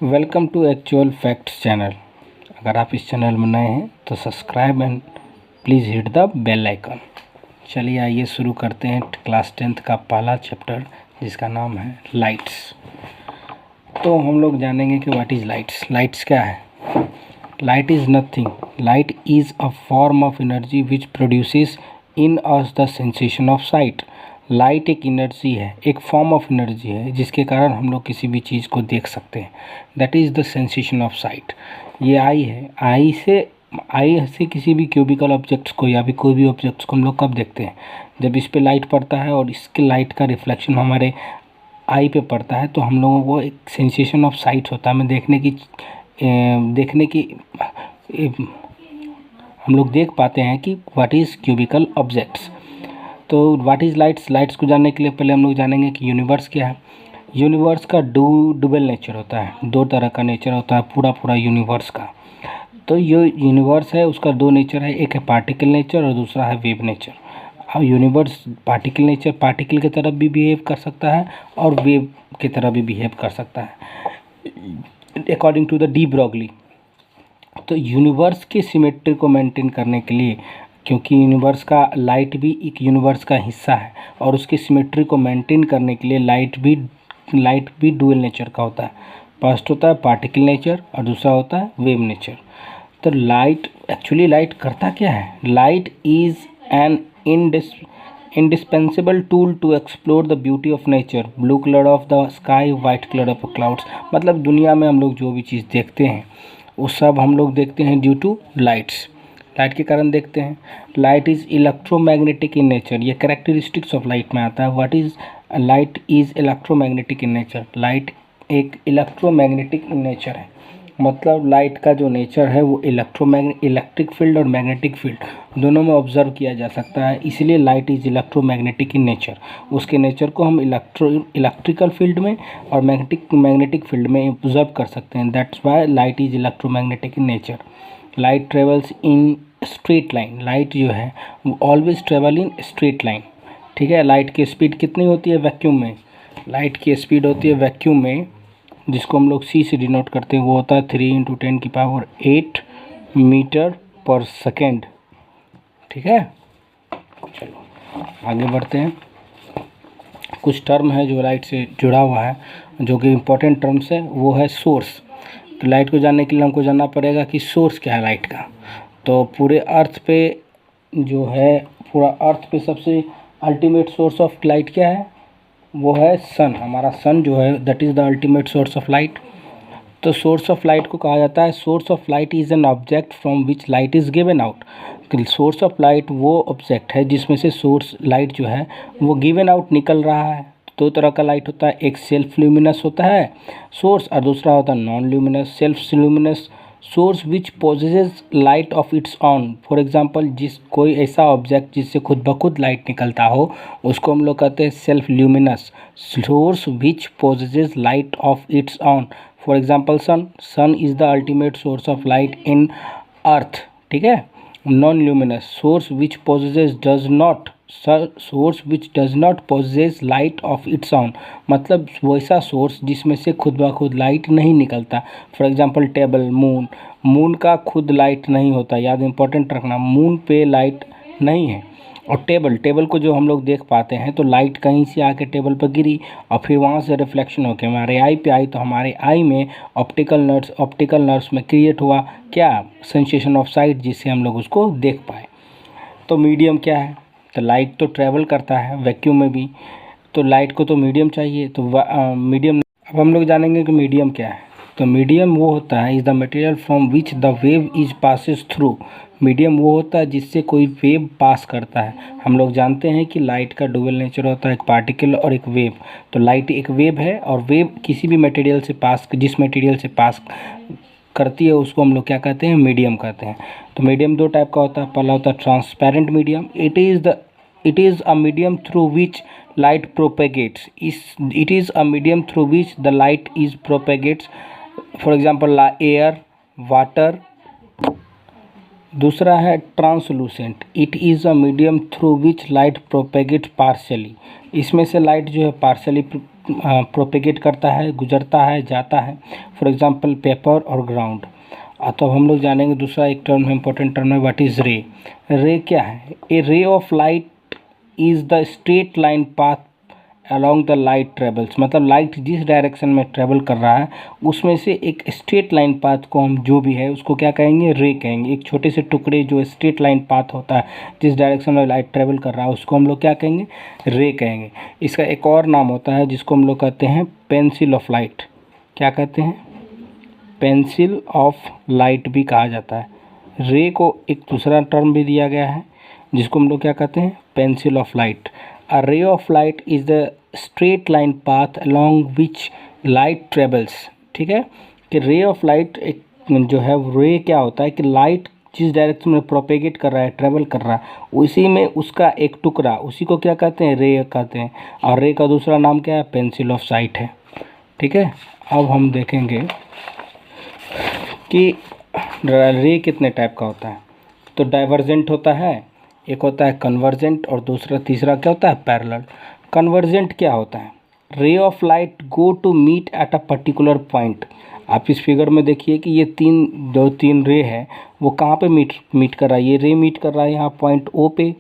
Welcome to actual facts channel. अगर आप इस चैनल में नए हैं तो subscribe and please hit the bell icon. चलिए आइए शुरू करते हैं क्लास 10th का पहला चैप्टर जिसका नाम है लाइट्स। तो हम लोग जानेंगे कि व्हाट इज़ लाइट्स। लाइट्स क्या है? Light is nothing. Light is a form of energy which produces in us the sensation of site. Light एक एनर्जी है, एक फॉर्म ऑफ एनर्जी है जिसके कारण हम लोग किसी भी चीज़ को देख सकते हैं। That is the sensation of site. ये आई है, आई से किसी भी क्यूबिकल ऑब्जेक्ट्स को या भी कोई भी ऑब्जेक्ट्स को हम लोग कब देखते हैं? जब इस पे लाइट पड़ता है और इसके लाइट का रिफ्लेक्शन हमारे आई पे पड़ता है तो हम लोगों को एक सेंसेशन ऑफ साइट होता है। हमें देखने की हम लोग देख पाते हैं कि व्हाट इज़ क्यूबिकल ऑब्जेक्ट्स। तो व्हाट इज़ लाइट्स। लाइट्स को जानने के लिए पहले हम लोग जानेंगे कि यूनिवर्स क्या है। यूनिवर्स का डुबल नेचर होता है, दो तरह का नेचर होता है पूरा यूनिवर्स का। तो ये यूनिवर्स है, उसका दो नेचर है, एक है पार्टिकल नेचर और दूसरा है वेव नेचर। अब यूनिवर्स पार्टिकल नेचर, पार्टिकल की तरफ भी बिहेव कर सकता है और वेव की तरह भी बिहेव कर सकता है according to the de Broglie. तो यूनिवर्स की सिमेट्री को मेंटेन करने के लिए, क्योंकि यूनिवर्स का लाइट भी एक यूनिवर्स का हिस्सा है और उसकी सिमेट्री को मेंटेन करने के लिए लाइट भी डुअल नेचर का होता है। फर्स्ट होता है पार्टिकल नेचर और दूसरा होता है वेव नेचर। तो लाइट करता क्या है? Light is an indispensable tool to explore the beauty of nature. Blue colour of the sky, white colour of clouds. मतलब दुनिया में हम लोग जो भी चीज़ देखते हैं वो सब हम लोग देखते हैं ड्यू टू लाइट्स। लाइट के कारण देखते हैं। Light is electromagnetic in nature. ये कैरेक्टरिस्टिक्स ऑफ लाइट में आता है। What is light is electromagnetic in nature. Light एक इलेक्ट्रोमैग्नेटिक इन नेचर है। मतलब लाइट का जो नेचर है वो इलेक्ट्रिक फील्ड और मैग्नेटिक फील्ड दोनों में ऑब्जर्व किया जा सकता है, इसलिए light is electromagnetic in nature. उसके नेचर को हम इलेक्ट्रिकल फील्ड में और मैग्नेटिक फील्ड में ऑब्जर्व कर सकते हैं। That's why light is electromagnetic in nature. Light travels in straight line. Light जो है वो always travel in straight line. ठीक है। लाइट की स्पीड कितनी होती है वैक्यूम में? लाइट की स्पीड होती है वैक्यूम में, जिसको हम लोग सी से डिनोट करते हैं, वो होता है 3 × 10⁸ मीटर पर सेकेंड। ठीक है। चलो आगे बढ़ते हैं। कुछ टर्म है जो लाइट से जुड़ा हुआ है, जो कि इम्पोर्टेंट टर्म्स है, वो है सोर्स। तो लाइट को जानने के लिए हमको जानना पड़ेगा कि सोर्स क्या है लाइट का। तो पूरे अर्थ पे जो है, पूरा अर्थ पे सबसे अल्टीमेट सोर्स ऑफ लाइट क्या है? वो है सन। हमारा सन जो है that is the ultimate source of light. तो सोर्स ऑफ लाइट को कहा जाता है, source of light is an object from which light is given out. Source of light वो ऑब्जेक्ट है जिसमें से सोर्स लाइट जो है वो गिवन आउट निकल रहा है। दो तरह का लाइट होता है, एक सेल्फ ल्यूमिनस होता है सोर्स और दूसरा होता है non luminous. Self luminous source which possesses light of its own. For example, कोई ऐसा ऑब्जेक्ट जिससे खुद ब खुद लाइट निकलता हो उसको हम लोग कहते हैं self luminous. Source which possesses light of its own, for example sun is the ultimate source of light in earth. ठीक है। Non luminous source which does not possess light of its own, मतलब वैसा source जिसमें से खुद ब खुद light नहीं निकलता। फॉर एग्जांपल टेबल, मून का खुद लाइट नहीं होता। याद इंपॉर्टेंट रखना, मून पे लाइट नहीं है। और टेबल को जो हम लोग देख पाते हैं तो लाइट कहीं से आके टेबल पर गिरी और फिर वहाँ से रिफ्लेक्शन होकर हमारे आई पे आई, तो हमारे आई में ऑप्टिकल नर्व्स में क्रिएट हुआ क्या? सेंसेशन ऑफ साइट, जिससे हम लोग उसको देख पाए। तो मीडियम क्या है? तो लाइट तो ट्रैवल करता है वैक्यूम में भी, तो लाइट को तो मीडियम चाहिए। तो मीडियम, अब हम लोग जानेंगे कि मीडियम क्या है। तो मीडियम वो होता है is the material from which the wave is passes through. Medium वो होता है जिससे कोई वेव पास करता है। हम लोग जानते हैं कि लाइट का डुअल नेचर होता है, एक पार्टिकल और एक वेव। तो लाइट एक वेव है और वेव किसी भी मटेरियल से जिस मटेरियल से पास करती है उसको हम लोग क्या कहते हैं? मीडियम कहते हैं। तो मीडियम दो टाइप का होता है। पहला होता है transparent medium. It is a medium through which light propagates. It is a medium through which the light is propagates. For example air, water. दूसरा है translucent. It is a medium through which light propagate partially. इसमें से light जो है partially propagate करता है, गुजरता है, जाता है। फॉर एग्जांपल पेपर और ग्राउंड। तो हम लोग जानेंगे दूसरा एक टर्म है, इंपॉर्टेंट टर्म है, व्हाट इज़ रे। रे क्या है? A ray of light is the straight line path along the light travels. मतलब लाइट जिस डायरेक्शन में ट्रेवल कर रहा है उसमें से एक स्ट्रेट लाइन पाथ को हम जो भी है उसको क्या कहेंगे? रे कहेंगे। एक छोटे से टुकड़े जो स्ट्रेट लाइन पाथ होता है जिस डायरेक्शन में लाइट ट्रेवल कर रहा है उसको हम लोग क्या कहेंगे? रे कहेंगे। इसका एक और नाम होता है जिसको हम लोग कहते हैं पेंसिल ऑफ लाइट। क्या कहते हैं? पेंसिल ऑफ लाइट भी कहा जाता है। रे को एक दूसरा टर्म भी दिया गया है जिसको हम लोग क्या कहते हैं? Pencil of light. अ रे of light is the straight line path along which light travels. ठीक है, कि रे ऑफ लाइट एक जो है रे क्या होता है कि लाइट जिस डायरेक्शन में प्रोपेगेट कर रहा है, ट्रेवल कर रहा है, उसी में उसका एक टुकड़ा, उसी को क्या कहते हैं? रे कहते हैं। और रे का दूसरा नाम क्या है? पेंसिल ऑफ साइट है। ठीक है, अब हम देखेंगे कि रे कितने टाइप का होता है। तो डाइवर्जेंट होता है, एक होता है कन्वर्जेंट, और दूसरा तीसरा क्या होता है? पैरेलल। कन्वर्जेंट क्या होता है? Ray of light go to meet at a particular point. आप इस फिगर में देखिए कि ये तीन रे है वो कहाँ पे मीट कर रहा है? ये रे मीट कर रहा है यहाँ पॉइंट ओ पे।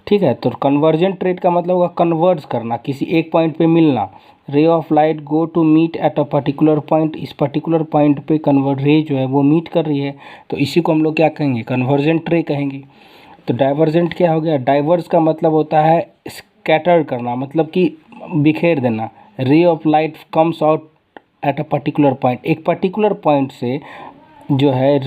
ठीक है, तो कन्वर्जेंट रेट का मतलब होगा कन्वर्ज करना, किसी एक पॉइंट पे मिलना। Ray of light go to meet at a particular point. इस पर्टिकुलर पॉइंट पे कन्वर्ट रे जो है वो मीट कर रही है, तो इसी को हम लोग क्या कहेंगे? कन्वर्जेंट रे कहेंगे। तो डाइवर्जेंट क्या हो गया? डाइवर्स का मतलब होता है स्कैटर करना, मतलब कि बिखेर देना। रे of light comes out at a particular point. एक पर्टिकुलर पॉइंट से जो है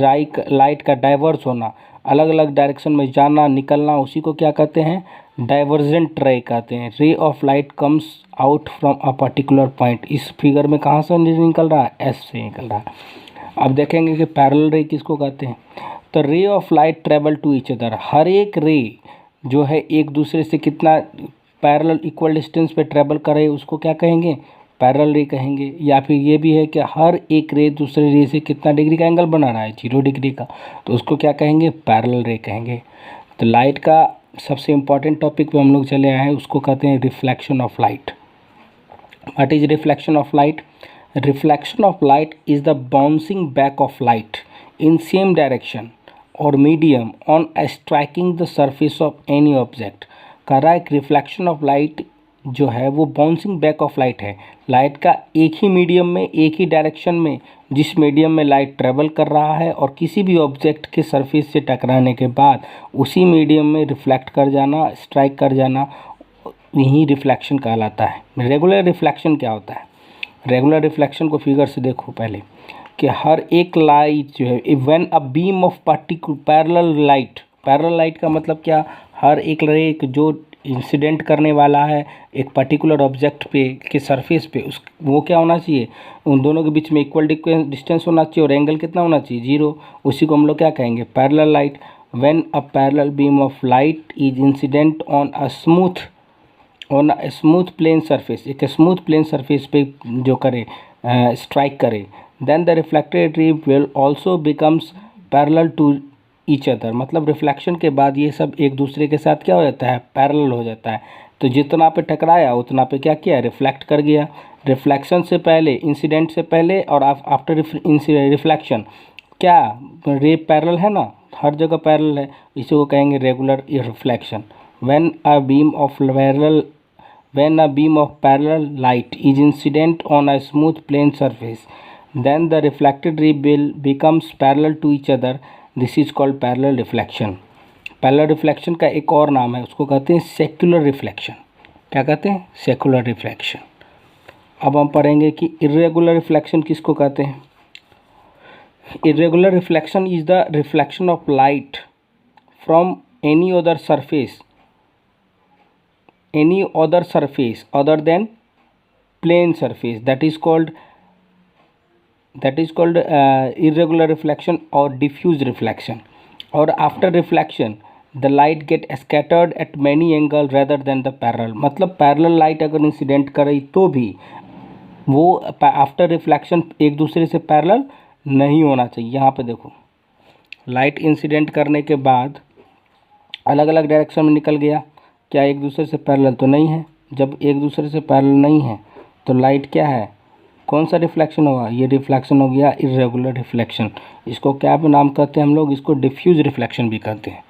लाइट का डाइवर्स होना, अलग अलग डायरेक्शन में जाना, निकलना, उसी को क्या कहते हैं? डाइवर्जेंट रे कहते हैं। रे of light comes out from a particular point. इस फिगर में कहाँ से निकल रहा है? एस से निकल रहा है। अब देखेंगे कि पैरेलल रे किसको कहते हैं। तो ray of light travel to each other. हर एक रे जो है एक दूसरे से कितना पैरेलल इक्वल डिस्टेंस पे ट्रेवल करे उसको क्या कहेंगे? पैरेलल रे कहेंगे। या फिर ये भी है कि हर एक रे दूसरे रे से कितना डिग्री का एंगल बना रहा है? 0 डिग्री का, तो उसको क्या कहेंगे? पैरेलल रे कहेंगे। तो लाइट का सबसे इम्पॉर्टेंट टॉपिक पे हम लोग चले आए हैं, उसको कहते हैं reflection of light. What is reflection of light? Reflection of light is the bouncing back of light in same direction और medium on striking the surface of any object. कह रहा है कि रिफ्लेक्शन ऑफ लाइट जो है वो bouncing back of light है। Light का एक ही मीडियम में, एक ही डायरेक्शन में, जिस मीडियम में लाइट ट्रेवल कर रहा है और किसी भी ऑब्जेक्ट के सरफेस से टकराने के बाद उसी मीडियम में रिफ्लेक्ट कर जाना, स्ट्राइक कर जाना, यही रिफ्लेक्शन कहलाता है। रेगुलर रिफ्लेक्शन क्या होता है? रेगुलर रिफ्लेक्शन को फिगर से देखो पहले, कि हर एक लाइट जो है, when a beam of parallel light का मतलब क्या? हर एक रे जो इंसिडेंट करने वाला है एक पर्टिकुलर ऑब्जेक्ट पे के सरफेस पे, उस वो क्या होना चाहिए? उन दोनों के बीच में इक्वल डिस्टेंस होना चाहिए और एंगल कितना होना चाहिए? 0। उसी को हम लोग क्या कहेंगे? Parallel light. When a parallel beam of light is incident on a smooth plane surface, एक स्मूथ प्लेन सरफेस पे जो करे, स्ट्राइक करे, then the reflected ray will also becomes parallel to each other. मतलब रिफ्लेक्शन के बाद ये सब एक दूसरे के साथ क्या हो जाता है? पैरेलल हो जाता है। तो जितना पे टकराया उतना पे क्या किया? रिफ्लेक्ट कर गया। रिफ्लेक्शन से पहले, इंसिडेंट से पहले और आफ्टर रिफ्लेक्शन क्या रे पैरेलल है ना? हर जगह पैरेलल है, इसी को कहेंगे regular reflection. When a beam of parallel light is incident on a smooth plane surface, then the reflected ray becomes parallel to each other. This is called parallel reflection. Parallel reflection का एक और नाम है, उसको कहते हैं secular reflection. क्या कहते हैं? Secular reflection. अब हम पढ़ेंगे कि इर्रेगुलर रिफ्लेक्शन किसको कहते हैं। Irregular reflection is the reflection of light from any other surface other than plane surface, that is called irregular reflection or diffuse reflection. और after reflection the light get scattered at many angle rather than the parallel। मतलब parallel light अगर incident करे तो भी वो after reflection एक दूसरे से पैरेलल नहीं होना चाहिए। यहाँ पे देखो, लाइट इंसिडेंट करने के बाद अलग अलग डायरेक्शन में निकल गया, क्या एक दूसरे से पैरेलल तो नहीं है। जब एक दूसरे से पैरेलल नहीं है तो लाइट क्या है, कौन सा रिफ्लेक्शन होगा, ये रिफ्लेक्शन हो गया इर्रेगुलर रिफ्लेक्शन। इसको क्या भी नाम कहते हैं हम लोग, इसको डिफ्यूज रिफ्लेक्शन भी कहते हैं।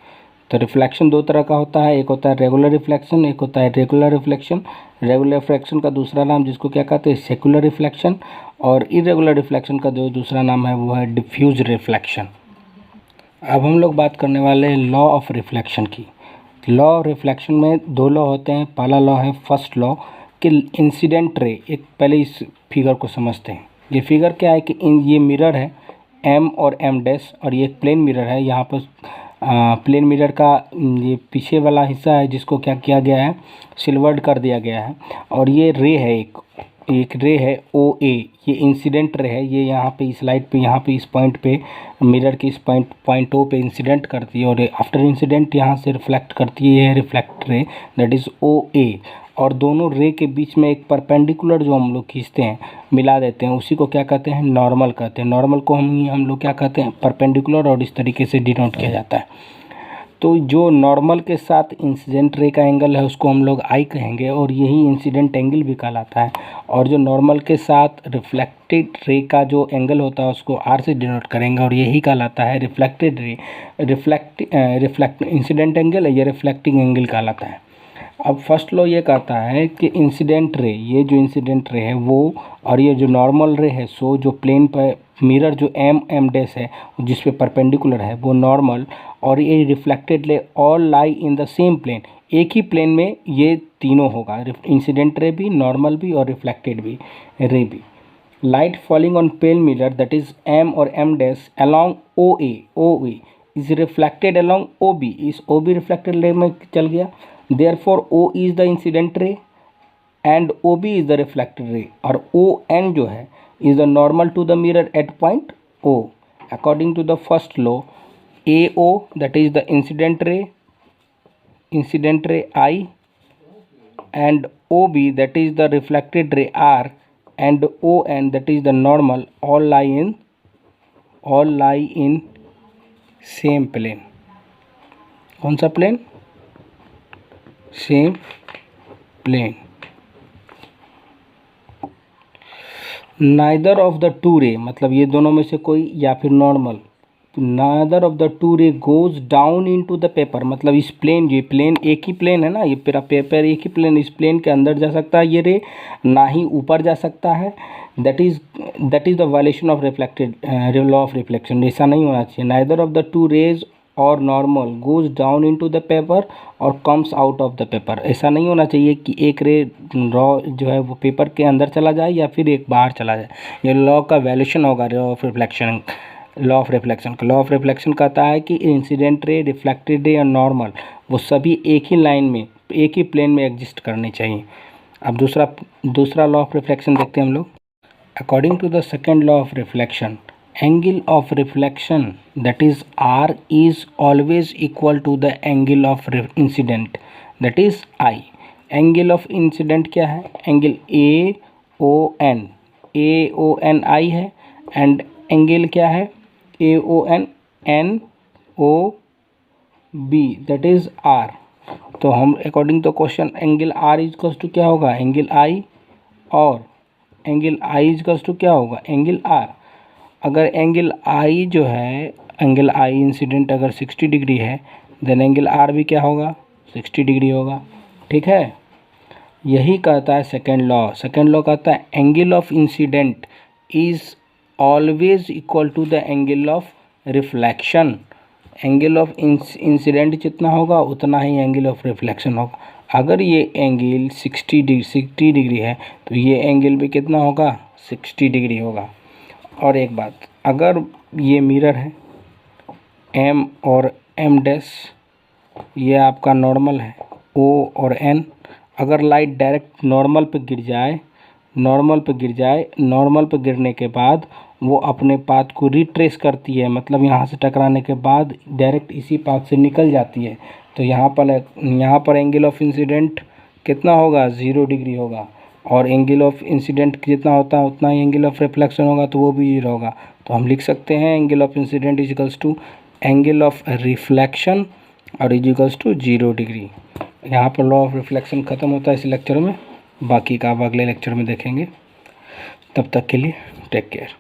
तो रिफ्लेक्शन दो तरह का होता है, एक होता है रेगुलर रिफ्लेक्शन, एक होता है रेगुलर रिफ्लेक्शन। रेगुलर रिफ्लेक्शन का दूसरा नाम जिसको क्या कहते हैं, सेकुलर रिफ्लेक्शन, और इरेगुलर रिफ्लेक्शन का जो दूसरा नाम है वो है डिफ्यूज रिफ्लेक्शन। अब हम लोग बात करने वाले हैं लॉ ऑफ रिफ्लेक्शन की। लॉ ऑफ रिफ्लेक्शन में दो लॉ होते हैं। पहला लॉ है फर्स्ट लॉ कि इंसिडेंट रे, एक पहले इस फिगर को समझते हैं। ये फिगर क्या है कि ये मिरर है एम और एम डैश, और ये एक प्लेन मिरर है। यहाँ पर प्लेन मिरर का ये पीछे वाला हिस्सा है जिसको क्या किया गया है, सिल्वर्ड कर दिया गया है। और ये रे है, एक रे है ओ ए, ये इंसिडेंट रे है। ये यहाँ पे इस लाइट पे, यहाँ पे इस पॉइंट पे, मिरर की इस पॉइंट ओ पे इंसिडेंट करती है, और आफ्टर इंसिडेंट यहाँ से रिफ्लेक्ट करती है, ये रिफ्लेक्ट रे, दैट इज़ ओ ए। और दोनों रे के बीच में एक परपेंडिकुलर जो हम लोग खींचते हैं, मिला देते हैं, उसी को क्या कहते हैं, नॉर्मल कहते हैं। नॉर्मल को हम लोग क्या कहते हैं, परपेंडिकुलर, और इस तरीके से डिनोट किया जाता है। तो जो नॉर्मल के साथ इंसिडेंट रे का एंगल है उसको हम लोग आई कहेंगे, और यही इंसिडेंट एंगल भी कहलाता है। और जो नॉर्मल के साथ रिफ्लेक्टेड रे का जो एंगल होता है उसको आर से डिनोट करेंगे, और यही कहलाता है reflected ray. Reflect incident angle है, ये रिफ्लेक्टिंग एंगल कहलाता है। अब फर्स्ट लॉ ये कहता है कि इंसिडेंट रे, ये जो इंसिडेंट रे है वो, और ये जो नॉर्मल रे है, सो जो प्लेन पर मिरर जो एम डैश है जिस पे परपेंडिकुलर है वो नॉर्मल, और ये reflected ray all lie in the same plane, एक ही प्लेन में ये तीनों होगा, इंसिडेंट रे भी, नॉर्मल भी, और रिफ्लेक्टेड भी रे भी। Light falling on plane mirror that is M और M dash along O A is reflected along O B, इस ओ बी रिफ्लेक्टेड रे में चल गया। Therefore, O is the incident ray and OB is the reflected ray, और ON जो है is the normal to the mirror at point O. According to the first law, AO that is the incident ray I, and OB that is the reflected ray R, and ON that is the normal, all lie in same plane. कौन सा plane, same plane. Neither of the two ray, मतलब ये दोनों में से कोई, या फिर normal, neither of the two ray goes down into the paper, मतलब इस प्लेन, ये प्लेन एक ही प्लेन है ना, ये पूरा पेपर एक ही प्लेन, इस प्लेन के अंदर जा सकता है ये रे, ना ही ऊपर जा सकता है। That is the violation of reflected law of reflection. ऐसा नहीं होना चाहिए। Neither of the two rays और normal goes down into the paper और comes out of the paper. ऐसा नहीं होना चाहिए कि एक रे रॉ जो है वो पेपर के अंदर चला जाए या फिर एक बाहर चला जाए। ये लॉ का वैल्यूशन होगा law of reflection. Law of reflection कहता है कि इंसिडेंट रे, रिफ्लेक्टेड रे और नॉर्मल वो सभी एक ही लाइन में, एक ही प्लेन में एग्जिस्ट करने चाहिए। अब दूसरा लॉ ऑफ रिफ्लेक्शन देखते हैं हम लोग। According to the second law of reflection, angle of reflection that is R is always equal to the angle of incident that is I. Angle of incident क्या है, एंगल AON I है, and angle क्या है AON that is R। तो हम according to question angle R equals to क्या होगा, angle I, और एंगल I इजकल्स टू क्या होगा, एंगल R। अगर एंगल आई जो है, एंगल आई इंसिडेंट अगर 60 डिग्री है, देन एंगल आर भी क्या होगा, 60 डिग्री होगा। ठीक है, यही कहता है सेकेंड लॉ। सेकेंड लॉ कहता है angle of incident is always equal to the angle of reflection. Angle of incident जितना होगा उतना ही एंगल ऑफ रिफ्लेक्शन होगा। अगर ये एंगल 60 डिग्री है तो ये एंगल भी कितना होगा, 60 डिग्री होगा। और एक बात, अगर ये मिरर है एम और एम डैश, ये आपका नॉर्मल है ओ और एन, अगर लाइट डायरेक्ट नॉर्मल पे गिर जाए, नॉर्मल पे गिरने के बाद वो अपने पाथ को रिट्रेस करती है, मतलब यहाँ से टकराने के बाद डायरेक्ट इसी पाथ से निकल जाती है। तो यहाँ पर एंगल ऑफ इंसिडेंट कितना होगा, 0 डिग्री होगा, और एंगल ऑफ इंसिडेंट जितना होता है उतना ही एंगल ऑफ रिफ्लेक्शन होगा, तो वो भी 0 होगा। तो हम लिख सकते हैं angle of incident is equals to angle of reflection और इज इक्वल्स टू 0 डिग्री। यहाँ पर लॉ ऑफ रिफ्लेक्शन ख़त्म होता है इस लेक्चर में। बाकी का अब अगले लेक्चर में देखेंगे। तब तक के लिए टेक केयर।